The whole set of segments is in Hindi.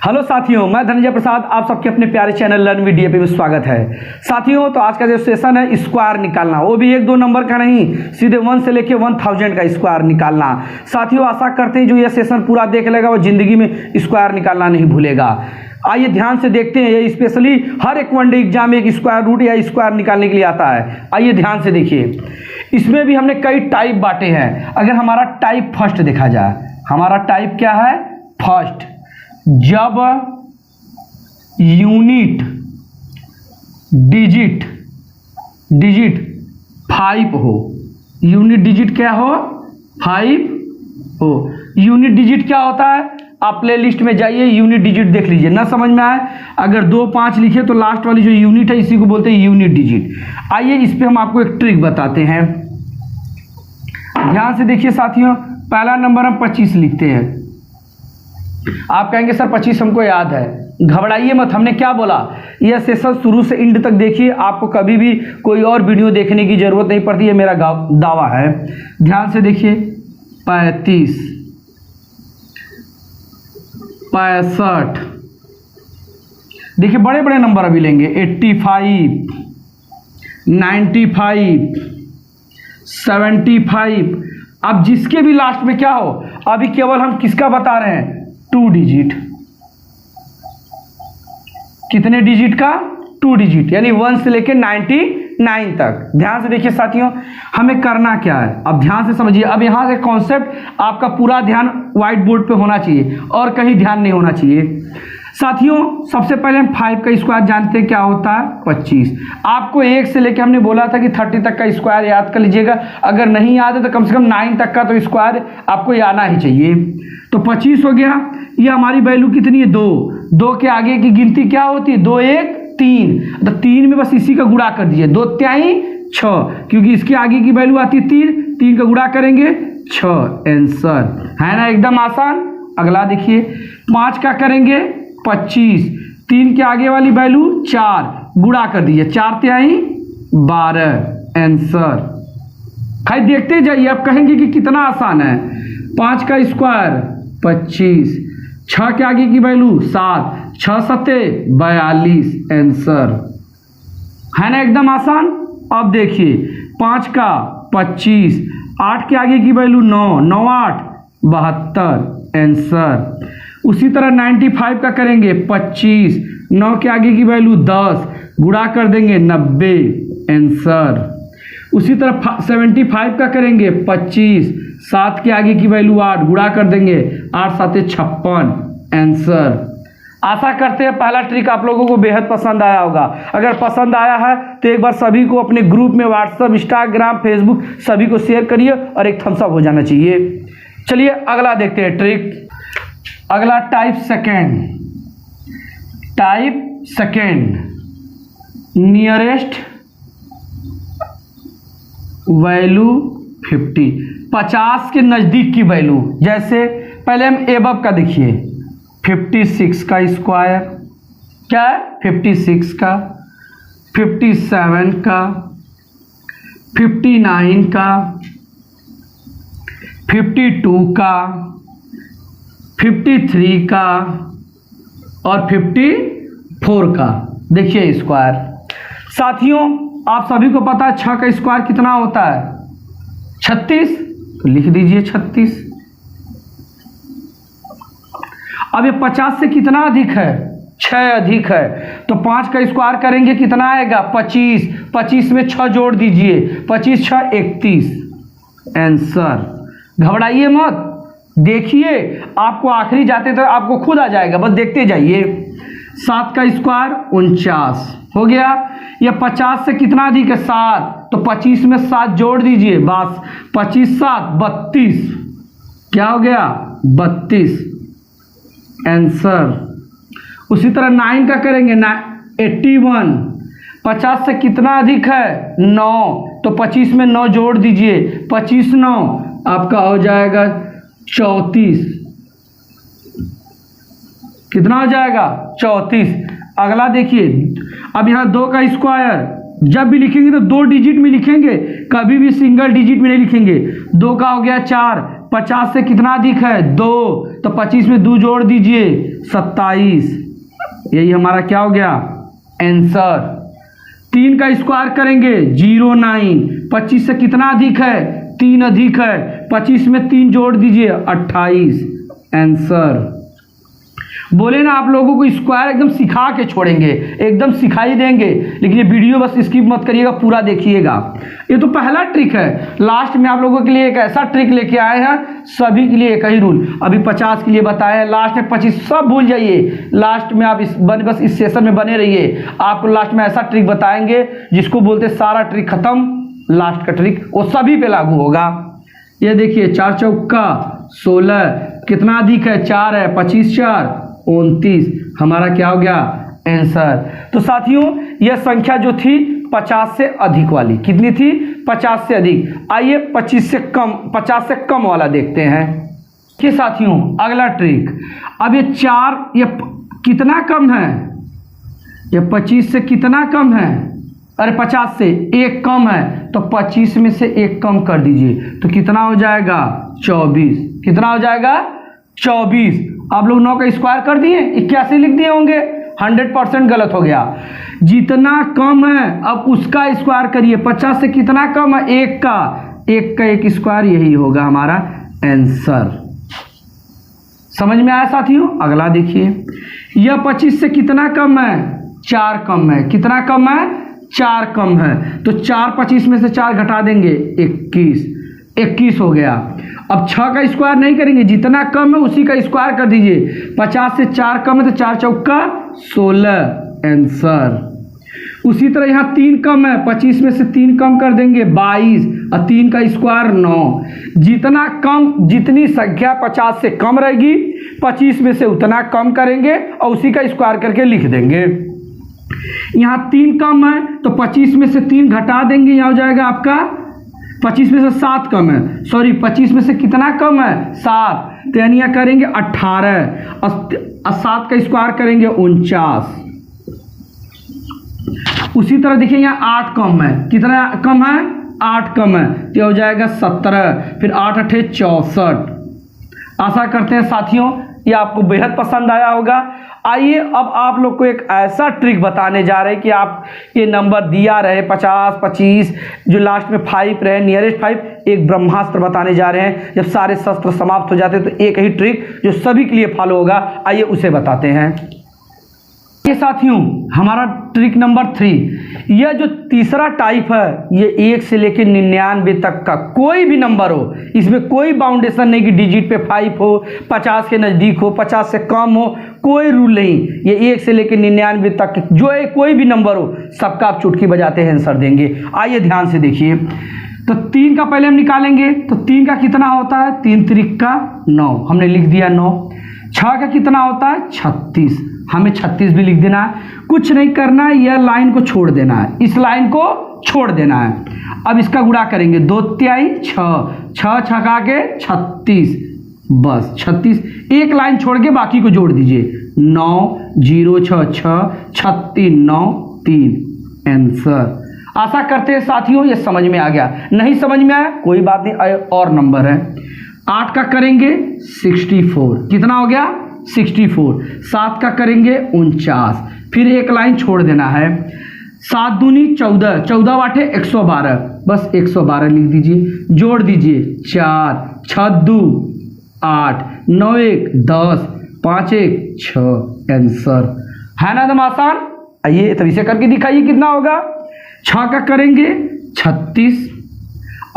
हेलो साथियों, मैं धनंजय प्रसाद आप सबके अपने प्यारे चैनल लर्न विद डीएपी में स्वागत है। साथियों, तो आज का जो सेशन है स्क्वायर निकालना, वो भी एक दो नंबर का नहीं, सीधे 1 से लेके 1000 का स्क्वायर निकालना। साथियों, आशा करते हैं जो ये सेशन पूरा देख लेगा वो जिंदगी में स्क्वायर निकालना नहीं भूलेगा। आइए ध्यान से देखते हैं, ये स्पेशली हर एक वनडे एग्जाम में एक स्क्वायर रूट या स्क्वायर निकालने के लिए आता है। आइए ध्यान से देखिए, इसमें भी हमने कई टाइप बांटे हैं। अगर हमारा टाइप फर्स्ट देखा जाए, हमारा टाइप क्या है? फर्स्ट, जब यूनिट डिजिट 5 हो, यूनिट डिजिट क्या हो? 5 हो। यूनिट डिजिट क्या होता है? आप प्ले लिस्ट में जाइए, यूनिट डिजिट देख लीजिए। ना समझ में आए, अगर 2 5 लिखे तो लास्ट वाली जो यूनिट है इसी को बोलते हैं यूनिट डिजिट। आइए इस पे हम आपको एक ट्रिक बताते हैं, ध्यान से देखिए साथियों। पहला नंबर हम 25 लिखते हैं। आप कहेंगे सर 25 हमको याद है, घबराइए मत। हमने क्या बोला, यह सेशन शुरू से एंड तक देखिए, आपको कभी भी कोई और वीडियो देखने की जरूरत नहीं पड़ती है, मेरा दावा है। ध्यान से देखिए, 35, 65, देखिए बड़े बड़े नंबर अभी लेंगे। 85, 95, 75। अब जिसके भी लास्ट में क्या हो, अभी केवल हम किसका बता रहे हैं? 2 डिजिट। कितने डिजिट का? 2 डिजिट, यानी 1 से लेकर 99 तक। ध्यान से देखिए साथियों, हमें करना क्या है, अब ध्यान से समझिए। अब यहाँ से कॉन्सेप्ट आपका पूरा ध्यान व्हाइट बोर्ड पे होना चाहिए और कहीं ध्यान नहीं होना चाहिए। साथियों, सबसे पहले हम 5 का स्क्वायर जानते हैं क्या होता है? 25। आपको 1 से लेकर हमने बोला था कि 30 तक का स्क्वायर याद कर लीजिएगा। अगर नहीं याद है तो कम से कम 9 तक का तो स्क्वायर आपको आना ही चाहिए। तो 25 हो गया। ये हमारी वैल्यू कितनी है? 2 के आगे की गिनती क्या होती है? 2 1 3, तो 3 में बस इसी का गुणा कर दीजिए। 2 3 6, क्योंकि इसके आगे की वैल्यू आती है 3 का गुणा करेंगे 6। आंसर है ना, एकदम आसान। अगला देखिए, 5 का करेंगे 25, 3 के आगे वाली वैल्यू 4, गुणा कर दीजिए। 4 3 12। आंसर खाई देखते जाइए, आप कहेंगे कि कितना आसान है। 5 का स्क्वायर 25, 6 के आगे की वैल्यू 7, 6 7 42। आंसर है ना, एकदम आसान। अब देखिए, 5 का 25, 8 के आगे की वैल्यू 9, 9 8 72। आंसर उसी तरह 95 का करेंगे 25, 9 के आगे की वैल्यू 10, गुणा कर देंगे 90। आंसर उसी तरह 75 का करेंगे 25, 7 के आगे की वैल्यू 8, गुणा कर देंगे 8 7 56। आंसर आशा करते हैं पहला ट्रिक आप लोगों को बेहद पसंद आया होगा। अगर पसंद आया है तो एक बार सभी को अपने ग्रुप में व्हाट्सएप, इंस्टाग्राम, फेसबुक सभी को शेयर करिए और एक थम्स अप हो जाना चाहिए। चलिए अगला देखते हैं ट्रिक। अगला टाइप सेकेंड, नियरेस्ट वैल्यू 50 के नज़दीक की वैल्यू। जैसे पहले हम एबव का देखिए, 56 का स्क्वायर क्या है? 56 का, 57 का, 59 का, 52 का, 53 का और 54 का। देखिए स्क्वायर। साथियों, आप सभी को पता है 6 का स्क्वायर कितना होता है? 36, तो लिख दीजिए 36। अब ये 50 से कितना अधिक है? 6 अधिक है, तो 5 का स्क्वायर करेंगे कितना आएगा? 25। 25 में 6 जोड़ दीजिए, 25 6 31। आंसर घबराइए मत, देखिए आपको आखिरी जाते तो आपको खुद आ जाएगा, बस देखते जाइए। 7 का स्क्वायर 49 हो गया। यह 50 से कितना अधिक है? 7, तो 25 में 7 जोड़ दीजिए, बस 25 7 32। क्या हो गया? 32। आंसर उसी तरह 9 का करेंगे 81। 50 से कितना अधिक है? 9, तो 25 में 9 जोड़ दीजिए, 25 9 आपका हो जाएगा 34। कितना हो जाएगा? 34। अगला देखिए, अब यहाँ 2 का स्क्वायर जब भी लिखेंगे तो 2 डिजिट में लिखेंगे, कभी भी सिंगल डिजिट में नहीं लिखेंगे। 2 का हो गया 4, 50 से कितना अधिक है 2, तो 25 में 2 जोड़ दीजिए 27। यही हमारा क्या हो गया आंसर। 3 का स्क्वायर करेंगे 09। 25 से कितना अधिक है 3 अधिक है, 25 में 3 जोड़ दीजिए 28 आंसर। बोले ना आप लोगों को स्क्वायर एकदम सिखा के छोड़ेंगे, एकदम सिखाई देंगे, लेकिन ये वीडियो बस स्किप मत करिएगा, पूरा देखिएगा। ये तो पहला ट्रिक है। लास्ट में आप लोगों के लिए एक ऐसा ट्रिक लेके आए हैं, सभी के लिए एक ही रूल। अभी 50 के लिए बताया है, लास्ट में 25 सब भूल जाइए। लास्ट में आप बस इस सेशन में बने रहिए, आपको लास्ट में ऐसा ट्रिक बताएंगे जिसको बोलते सारा ट्रिक खत्म, लास्ट का ट्रिक वो सभी पे लागू होगा। ये देखिए 4 चौका 16, कितना अधिक है 4 है, 25 4 29, हमारा क्या हो गया आंसर। तो साथियों यह संख्या जो थी 50 से अधिक वाली, कितनी थी 50 से अधिक। आइए 50 से कम वाला देखते हैं कि साथियों अगला ट्रिक। अब ये 4 ये कितना कम है, ये 25 से कितना कम है, अरे 50 से 1 कम है, तो 25 में से 1 कम कर दीजिए तो कितना हो जाएगा 24। कितना हो जाएगा 24। आप लोग 9 का स्क्वायर कर दिए 81 लिख दिए होंगे, 100% गलत हो गया। जितना कम है अब उसका स्क्वायर करिए। 50 से कितना कम है 1 का 1 स्क्वायर, यही होगा हमारा आंसर। समझ में आया साथियों। अगला देखिए, यह 25 से कितना कम है 4 कम है। कितना कम है 4 कम है, तो 4 25 में से 4 घटा देंगे 21 हो गया। अब 6 का स्क्वायर नहीं करेंगे, जितना कम है उसी का स्क्वायर कर दीजिए। 50 से 4 कम है तो 4 चौका 16 आंसर। उसी तरह यहाँ 3 कम है, 25 में से 3 कम कर देंगे 22 और 3 का स्क्वायर 9। जितना कम, जितनी संख्या 50 से कम रहेगी 25 में से उतना कम करेंगे और उसी का स्क्वायर करके लिख देंगे। यहाँ 3 कम है तो 25 में से 3 घटा देंगे, यहाँ हो जाएगा आपका 25 में से 7 कम है, सॉरी 25 में से कितना कम है 7, तो यानी यहाँ करेंगे 18 और 7 का स्क्वायर करेंगे 49। उसी तरह देखिए यहाँ 8 कम है, कितना कम है 8 कम है, तो हो जाएगा 17, फिर 8 8 64। आशा करते हैं साथियों ये आपको बेहद पसंद आया होगा। आइए अब आप लोग को एक ऐसा ट्रिक बताने जा रहे हैं कि आप ये नंबर दिया रहे 50 25 जो लास्ट में 5 रहे, नियरेस्ट 5, एक ब्रह्मास्त्र बताने जा रहे हैं। जब सारे शस्त्र समाप्त हो जाते हैं तो एक ही ट्रिक जो सभी के लिए फॉलो होगा, आइए उसे बताते हैं। ये साथियों हमारा ट्रिक नंबर 3, यह जो तीसरा टाइप है ये 1 से लेकर 99 तक का कोई भी नंबर हो, इसमें कोई बाउंडेशन नहीं कि डिजिट पे 5 हो, 50 के नज़दीक हो, 50 से कम हो, कोई रूल नहीं। ये 1 से लेकर 99 तक जो है कोई भी नंबर हो सबका आप चुटकी बजाते हैं आंसर देंगे। आइए ध्यान से देखिए। तो 3 का पहले हम निकालेंगे, तो 3 का कितना होता है 3 त्रिक का 9, हमने लिख दिया 9। 6 का कितना होता है 36, हमें 36 भी लिख देना है। कुछ नहीं करना है, यह लाइन को छोड़ देना है, इस लाइन को छोड़ देना है। अब इसका गुणा करेंगे 2 तिहाई 6, 6 छका के 36, बस 36। एक लाइन छोड़ के बाकी को जोड़ दीजिए 9 0 6 6 36 9 3 आंसर। आशा करते हैं साथियों ये समझ में आ गया। नहीं समझ में आया कोई बात नहीं, और नंबर है 8 का करेंगे 64, कितना हो गया 64। 7 का करेंगे 49, फिर एक लाइन छोड़ देना है। 7 दूनी 14, 14 बाटे 112, बस 112 लिख दीजिए, जोड़ दीजिए 4 6 2 8 9 1 10 5 1 6 आंसर। है ना एकदम आसान। आइए तब इसे करके दिखाइए कितना होगा। 6 का करेंगे 36,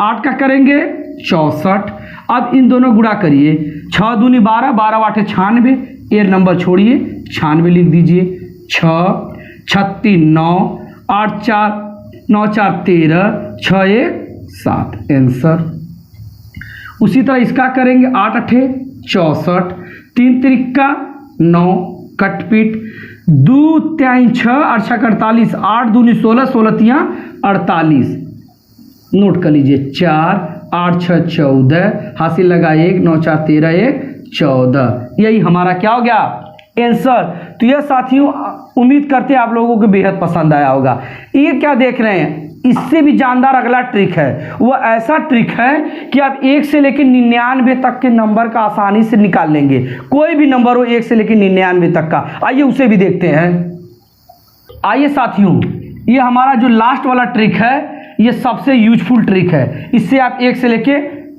8 का करेंगे 64। अब इन दोनों गुणा करिए, 6 दूनी 12, 12 बाटे 96, ये नंबर छोड़िए 96 लिख दीजिए। 6 36 9 8 4 9 4 13 6 1 7 आंसर। उसी तरह इसका करेंगे 8 8 64, 3 त्रिका 9 कटपीट, 2 3 6 8 6 48, 8 दूनी 16 16 तिया 48। नोट कर लीजिए 4 8 6 14, हासिल लगा 1 9 4 13 1 14। यही हमारा क्या हो गया आंसर। तो यह साथियों उम्मीद करते हैं आप लोगों को बेहद पसंद आया होगा। ये क्या देख रहे हैं इससे भी जानदार अगला ट्रिक है, वो ऐसा ट्रिक है कि आप 1 से लेकर 99 तक के नंबर का आसानी से निकाल लेंगे। कोई भी नंबर हो 1 से लेकर 99 तक का, आइए उसे भी देखते हैं। आइए साथियों, ये हमारा जो लास्ट वाला ट्रिक है ये सबसे यूजफुल ट्रिक है। इससे आप 1 से लेके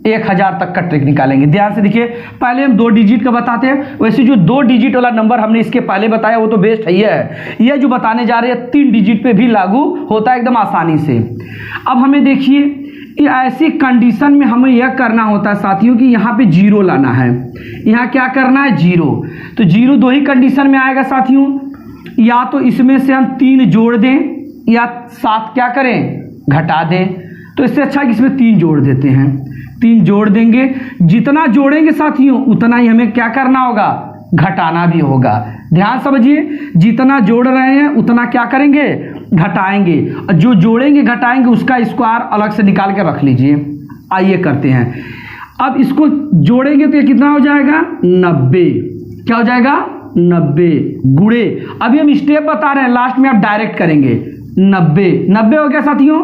1000 तक का ट्रिक निकालेंगे। ध्यान से देखिए, पहले हम 2 डिजिट का बताते हैं। वैसे जो 2 डिजिट वाला नंबर हमने इसके पहले बताया वो तो बेस्ट है। ये जो बताने जा रहे हैं 3 डिजिट पे भी लागू होता है एकदम आसानी से। अब हमें देखिए, ये ऐसी कंडीशन में हमें यह करना होता है साथियों कि यहाँ पे 0 लाना है। यहाँ क्या करना है? 0। तो 0 2 ही कंडीशन में आएगा साथियों, या तो इसमें से हम 3 जोड़ दें या 7 क्या करें? घटा दें। तो इससे अच्छा कि इसमें 3 जोड़ देते हैं। 3 जोड़ देंगे, जितना जोड़ेंगे साथियों उतना ही हमें क्या करना होगा? घटाना भी होगा। ध्यान समझिए, जितना जोड़ रहे हैं उतना क्या करेंगे? घटाएंगे। और जो जोड़ेंगे घटाएंगे उसका स्क्वायर अलग से निकाल के रख लीजिए। आइए करते हैं। अब इसको जोड़ेंगे तो ये कितना हो जाएगा? 90। क्या हो जाएगा? 90 गुणे, अभी हम स्टेप बता रहे हैं, लास्ट में आप डायरेक्ट करेंगे। 90 हो गया साथियों।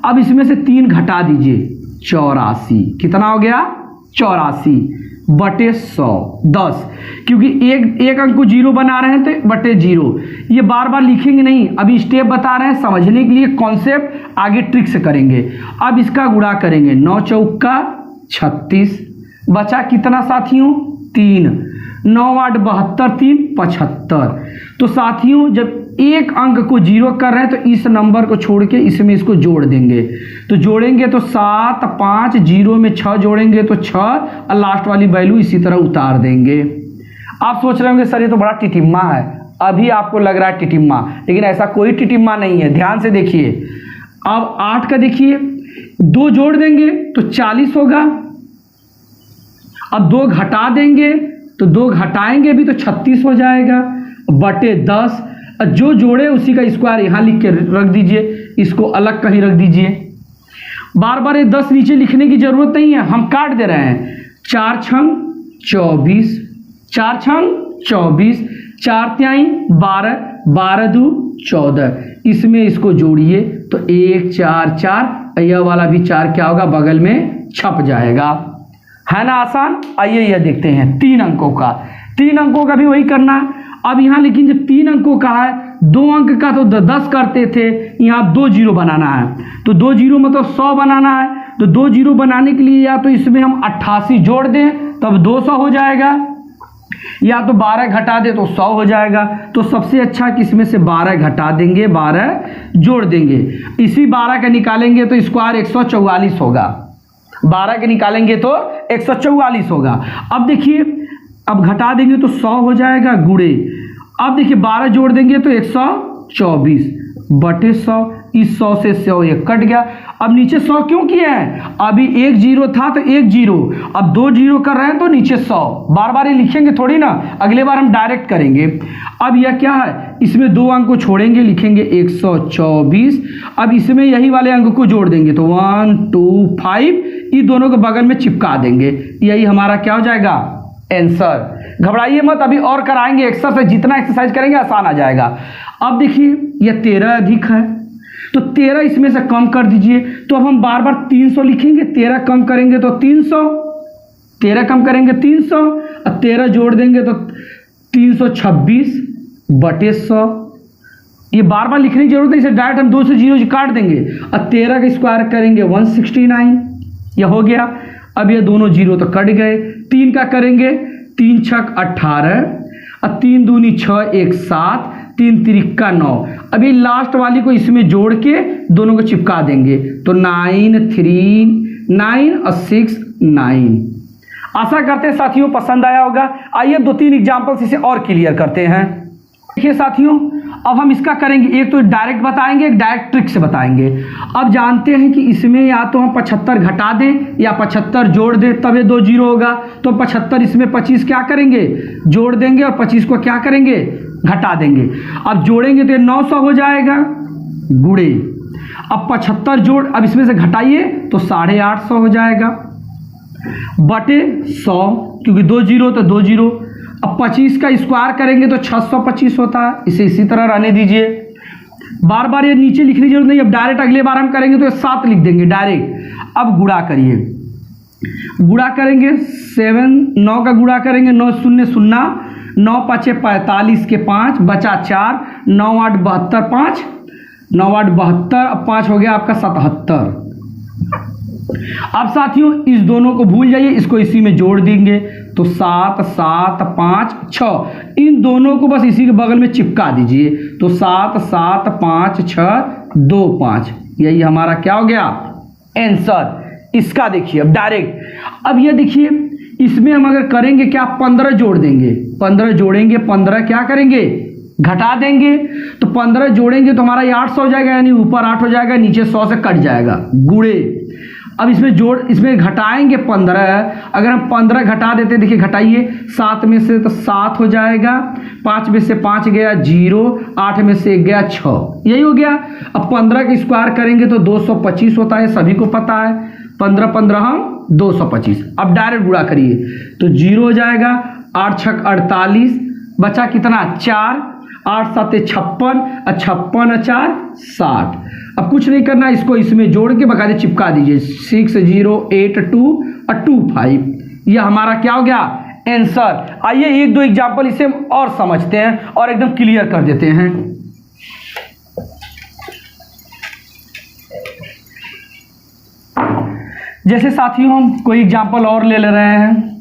अब इसमें से 3 घटा दीजिए, 84। कितना हो गया? 84 बटे 100 10, क्योंकि एक अंक को 0 बना रहे हैं तो बटे 0। ये बार बार लिखेंगे नहीं, अभी स्टेप बता रहे हैं समझने के लिए, कॉन्सेप्ट आगे ट्रिक से करेंगे। अब इसका गुणा करेंगे, 9 चौका 36, बचा कितना साथियों? 3। 9 8 72, 3 75। तो साथियों जब एक अंक को 0 कर रहे हैं तो इस नंबर को छोड़ के इसमें इसको जोड़ देंगे। तो जोड़ेंगे तो 7 5, 0 में 6 जोड़ेंगे तो 6, और लास्ट वाली वैल्यू इसी तरह उतार देंगे। आप सोच रहे होंगे सर ये तो बड़ा टिटिम्मा है। अभी आपको लग रहा है टिटिम्मा, लेकिन ऐसा कोई टिटिम्मा नहीं है। ध्यान से देखिए, अब 8 का देखिए, 2 जोड़ देंगे तो 40 होगा। अब 2 घटा देंगे तो 2 घटाएंगे भी तो 36 हो जाएगा बटे 10। जो जोड़े उसी का स्क्वायर यहाँ लिख के रख दीजिए, इसको अलग कहीं रख दीजिए। बार बार ये 10 नीचे लिखने की जरूरत नहीं है, हम काट दे रहे हैं। 4 छंग 24, 4 छंग 24, 4 त्याई 12, 12 दू 14। इसमें इसको जोड़िए तो 1 4 4, यह वाला भी 4 क्या होगा? बगल में छप जाएगा। है ना आसान? आइए यह देखते हैं 3 अंकों का। 3 अंकों का भी वही करना है। अब यहाँ लेकिन जब 3 अंकों का है, 2 अंक का तो 10 करते थे, यहाँ 2 0 बनाना है। तो 2 0 मतलब 100 बनाना है। तो 2 0 बनाने के लिए या तो इसमें हम 88 जोड़ दें तब 200 हो जाएगा, या तो 12 घटा दें तो 100 हो जाएगा। तो सबसे अच्छा कि इसमें से 12 घटा देंगे, 12 जोड़ देंगे। इसी 12 का निकालेंगे तो स्क्वायर 144 होगा। 12 के निकालेंगे तो 144 होगा। अब देखिए, अब घटा देंगे तो 100 हो जाएगा गुणे। अब देखिए 12 जोड़ देंगे तो 124 बटे 100। इस 100 से 100 एक कट गया। अब नीचे 100 क्यों किया है? अभी 1 0 था तो 1 0, अब 2 0 कर रहे हैं तो नीचे 100। बार बार ये लिखेंगे थोड़ी ना, अगले बार हम डायरेक्ट करेंगे। अब यह क्या है? इसमें 2 अंक को छोड़ेंगे, लिखेंगे 124। अब इसमें यही वाले अंक को जोड़ देंगे तो 1 2 5, ये दोनों को बगल में चिपका देंगे। यही हमारा क्या हो जाएगा? आंसर। घबराइए मत, अभी और कराएंगे एक्सरसाइज। जितना एक्सरसाइज करेंगे आसान आ जाएगा। अब देखिए यह 13 अधिक है तो 13 इसमें से कम कर दीजिए। तो अब हम बार बार 300 लिखेंगे, 13 कम करेंगे तो 300, 13 कम करेंगे 300, और 13 जोड़ देंगे तो 326 बटे 100। ये बार बार लिखने की जरूरत है, इसे डायरेक्ट हम 2 से 0 काट देंगे और 13 का स्क्वायर करेंगे 169। यह हो गया। अब ये दोनों 0 तो कट गए। 3 का करेंगे, 3 छक 18, और 3 दूनी 6 1 7, 3 तिरिक्का 9। अभी लास्ट वाली को इसमें जोड़ के दोनों को चिपका देंगे तो 9 3 9 और 6 9। आशा करते हैं साथियों पसंद आया होगा। आइए 2-3 एग्जाम्पल्स इसे और क्लियर करते हैं। देखिए साथियों, अब हम इसका करेंगे, एक तो डायरेक्ट बताएंगे, एक डायरेक्ट ट्रिक से बताएंगे। अब जानते हैं कि इसमें या तो हम 75 घटा दें या 75 जोड़ दें, तब ये 2 0 होगा। तो 75 इसमें 25 क्या करेंगे? जोड़ देंगे, और 25 को क्या करेंगे? घटा देंगे। अब जोड़ेंगे तो ये 900 हो जाएगा गुणे। अब 75 जोड़, अब इसमें से घटाइए तो 850 हो जाएगा बटे 100, क्योंकि 2 0 तो 2 0। अब 25 का स्क्वायर करेंगे तो 625 होता है, इसे इसी तरह रहने दीजिए। बार बार ये नीचे लिखने की जरूरत नहीं, अब डायरेक्ट अगले बार हम करेंगे तो ये 7 लिख देंगे डायरेक्ट। अब गुणा करिए, गुणा करेंगे 9 का गुणा करेंगे, 9 शून्य 0, 9 5 45 के 5 बचा 4, 9 8 72 5, 9 8 72, अब 5 हो गया आपका 77। अब साथियों इस दोनों को भूल जाइए, इसको इसी में जोड़ देंगे तो 7 7 5 6, इन दोनों को बस इसी के बगल में चिपका दीजिए तो 7 7 5 6 2 5, यही हमारा क्या हो गया आंसर। इसका देखिए अब डायरेक्ट, अब ये देखिए इसमें हम अगर करेंगे क्या 15 जोड़ देंगे, 15 जोड़ेंगे, 15 क्या करेंगे घटा देंगे, तो 15 जोड़ेंगे तो हमारा ये 800 हो जाएगा, यानी ऊपर 8 हो जाएगा, नीचे 100 से कट जाएगा गुणे। अब इसमें घटाएंगे 15, अगर हम 15 घटा देते, देखिए घटाइए, 7 में से तो 7 हो जाएगा, 5 में से 5 गया 0, 8 में से 1 गया 6, यही हो गया। अब 15 का स्क्वायर करेंगे तो 225 होता है, सभी को पता है, 15 15 हम 225। अब डायरेक्ट गुणा करिए तो 0 हो जाएगा, 8 6 48, बचा कितना 4, 8 7 56, 56 4 60। अब कुछ नहीं करना, इसको इसमें जोड़ के बकायदे चिपका दीजिए 6 0 8 2 और 2 5, यह हमारा क्या हो गया आंसर। आइए 1 2 एग्जाम्पल इसे हम और समझते हैं और एकदम क्लियर कर देते हैं। जैसे साथियों हम कोई एग्जाम्पल और ले रहे हैं,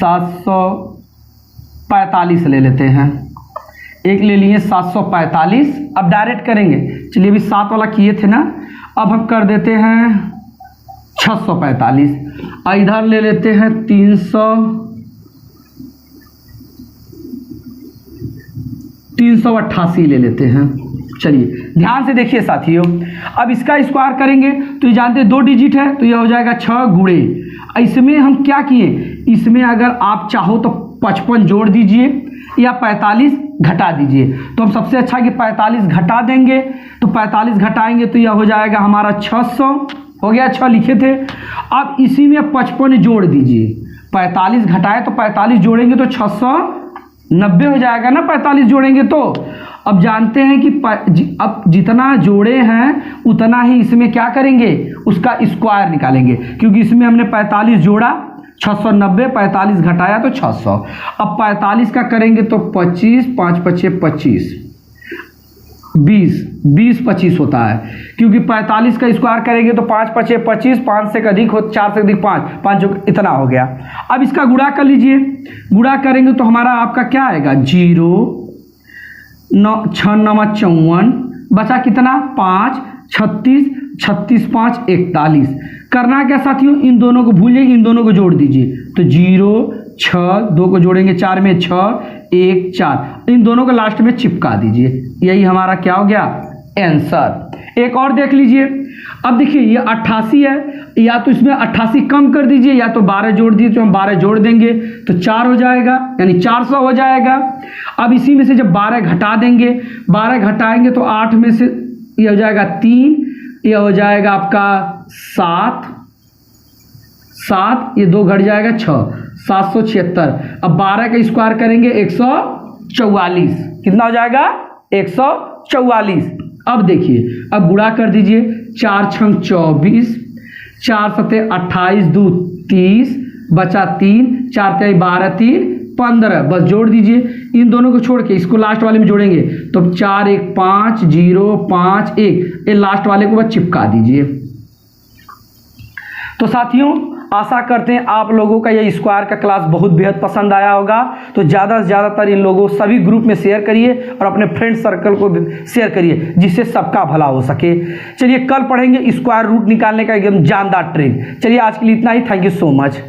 745 ले लेते हैं, एक ले लिए 745। अब डायरेक्ट करेंगे, चलिए अभी 7 वाला किए थे ना, अब हम कर देते हैं 645, इधर ले लेते हैं 388 ले लेते हैं। चलिए ध्यान से देखिए साथियों, अब इसका स्क्वायर करेंगे तो ये जानते हैं 2 डिजिट है तो ये हो जाएगा 6 गुणे। इसमें हम क्या किए, इसमें अगर आप चाहो तो 55 जोड़ दीजिए या 45 घटा दीजिए, तो हम सबसे अच्छा कि 45 घटा देंगे, तो 45 घटाएंगे तो यह हो जाएगा हमारा 600 हो गया, 6 लिखे थे। अब इसी में 55 जोड़ दीजिए, 45 घटाए तो 45 जोड़ेंगे तो 690 हो जाएगा ना, 45 जोड़ेंगे तो। अब जानते हैं कि अब जितना जोड़े हैं उतना ही इसमें क्या करेंगे, उसका स्क्वायर निकालेंगे, क्योंकि इसमें हमने 45 जोड़ा 690, 45 घटाया तो 600। अब 45 का करेंगे तो 25 5 5 25, 20 20 25 होता है, क्योंकि 45 का स्क्वायर करेंगे तो 5 5 25, 5 से अधिक हो 4 से अधिक 5 5 इतना हो गया। अब इसका गुणा कर लीजिए, गुणा करेंगे तो हमारा आपका क्या आएगा 0 9 6 9 54, बचा कितना 5 36 36 5 41। करना क्या साथियों, इन दोनों को भूल जाइए, इन दोनों को जोड़ दीजिए तो 0 6 2 को जोड़ेंगे 4 में 6 1 4, इन दोनों को लास्ट में चिपका दीजिए, यही हमारा क्या हो गया आंसर। एक और देख लीजिए, अब देखिए ये 88 है, या तो इसमें 88 कम कर दीजिए या तो 12 जोड़ दीजिए, तो हम 12 जोड़ देंगे तो 4 हो जाएगा, यानी 400 हो जाएगा। अब इसी में से जब 12 घटा देंगे, 12 घटाएंगे तो 8 में से ये हो जाएगा 3, ये हो जाएगा आपका 7, ये 2 घट जाएगा 6, 776। अब 12 का स्क्वायर करेंगे 144, कितना हो जाएगा 144। अब देखिए, अब गुणा कर दीजिए, 4 6 24, 4 7 28 2 30, बचा 3, 4 3 12 3 15, बस जोड़ दीजिए, इन दोनों को छोड़ के इसको लास्ट वाले में जोड़ेंगे तो 4 1 5 0 5 1, ये लास्ट वाले को बस चिपका दीजिए। तो साथियों आशा करते हैं आप लोगों का यह स्क्वायर का क्लास बहुत बेहद पसंद आया होगा, तो ज़्यादा से ज़्यादातर इन लोगों सभी ग्रुप में शेयर करिए और अपने फ्रेंड सर्कल को भी शेयर करिए, जिससे सबका भला हो सके। चलिए कल पढ़ेंगे स्क्वायर रूट निकालने का एकदम जानदार ट्रिक। चलिए आज के लिए इतना ही, थैंक यू सो मच।